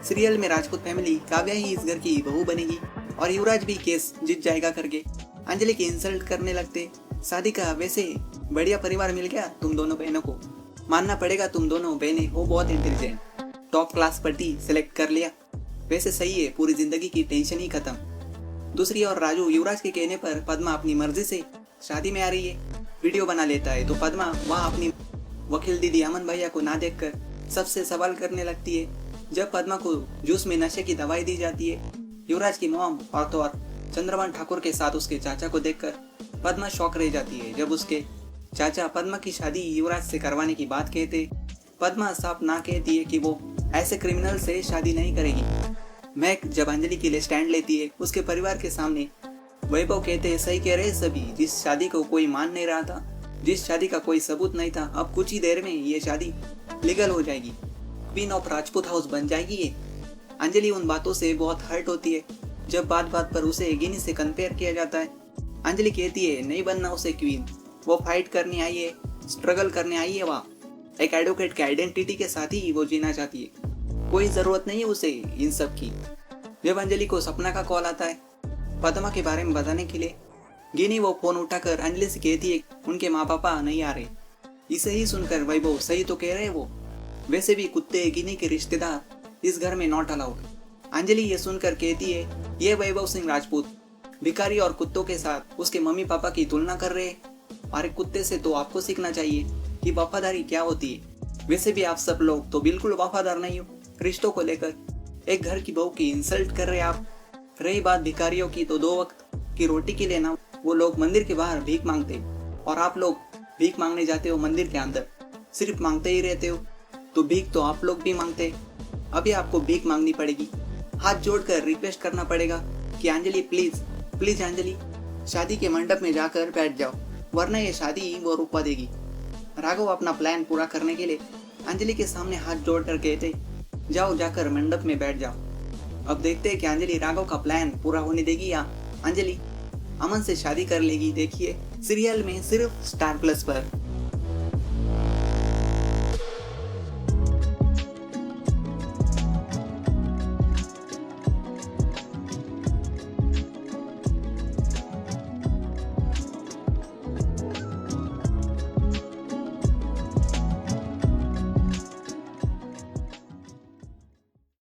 Serial में Rajput family Kavya ही इस घर की बहू बनेगी और युवराज भी केस जीत जाएगा करके अंजलि की इंसल्ट करने लगते। शादी का वैसे बढ़िया परिवार मिल गया तुम दोनों बहनों को, मानना पड़ेगा तुम दोनों बहनें हो बहुत इंटेलिजेंट, टॉप क्लास पट्टी सेलेक्ट कर लिया, वैसे सही है, पूरी जिंदगी की टेंशन ही खत्म। दूसरी ओर राजू युवराज के कहने पर पद्मा अपनी मर्जी से शादी में आ रही है, वीडियो बना लेता है तो पद्मा वहाँ अपनी वकील दीदी अमन भैया को ना देखकर सबसे सवाल करने लगती है। जब पद्मा को जूस में नशे की दवाई दी जाती है, युवराज की मॉम और चंद्रभान ठाकुर के साथ उसके चाचा को देखकर पद्मा शॉक रह जाती है। जब उसके चाचा पद्मा की शादी युवराज से करवाने की बात कहते, पद्मा साफ ना कहती है कि वो ऐसे क्रिमिनल से शादी नहीं करेगी। मैक जब अंजलि के लिए स्टैंड लेती है उसके परिवार के सामने, वैभव कहते हैं सही कह रहे सभी, जिस शादी को कोई मान नहीं रहा था, जिस शादी का कोई सबूत नहीं था, अब कुछ ही देर में ये शादी लीगल हो जाएगी, क्वीन ऑफ राजपूत हाउस बन जाएगी ये। अंजलि उन बातों से बहुत हर्ट होती है जब बात बात पर उसे गिनी से कंपेयर किया जाता है। अंजलि कहती है नहीं बनना उसे क्वीन, वो फाइट करने आई है, स्ट्रगल करने आई है, वहाँ एक एडवोकेट की आइडेंटिटी के साथ ही वो जीना चाहती है, कोई जरूरत नहीं है उसे इन सब की। जब अंजलि को सपना का कॉल आता है पद्मा के बारे में बताने के लिए, गिनी वो फोन उठाकर अंजलि से कहती है उनके माँ पापा नहीं आ रहे। इसे ही सुनकर वैभव सही तो कह रहे वो, वैसे भी कुत्ते गिनी के रिश्तेदार इस घर में नॉट अलाउड। अंजलि ये सुनकर कहती है ये वैभव सिंह राजपूत भिखारी और कुत्तों के साथ उसके मम्मी पापा की तुलना कर रहे हैं। अरे कुत्ते से तो आपको सीखना चाहिए कि वफादारी क्या होती है। वैसे भी आप सब लोग तो बिल्कुल वफादार नहीं हो रिश्तों को लेकर, एक घर की बहू की इंसल्ट कर रहे आप। रही बात भिखारियों की, तो 2 वक्त की रोटी के लिए ना वो लोग मंदिर के बाहर भीख मांगते और आप लोग भीख मांगने जाते हो मंदिर के अंदर, सिर्फ मांगते ही रहते हो। तो भीख तो आप लोग भी मांगते, अभी आपको भीख मांगनी पड़ेगी, हाथ जोड़कर रिक्वेस्ट करना पड़ेगा कि अंजलि प्लीज प्लीज अंजलि शादी के मंडप में जाकर बैठ जाओ, वरना ये शादी वो रुकवा देगी। राघव अपना प्लान पूरा करने के लिए अंजलि के सामने हाथ जोड़कर कहते जाओ जाकर मंडप में बैठ जाओ। अब देखते हैं कि अंजलि राघव का प्लान पूरा होने देगी या अंजलि अमन से शादी कर लेगी। देखिए सीरियल में सिर्फ स्टार प्लस पर।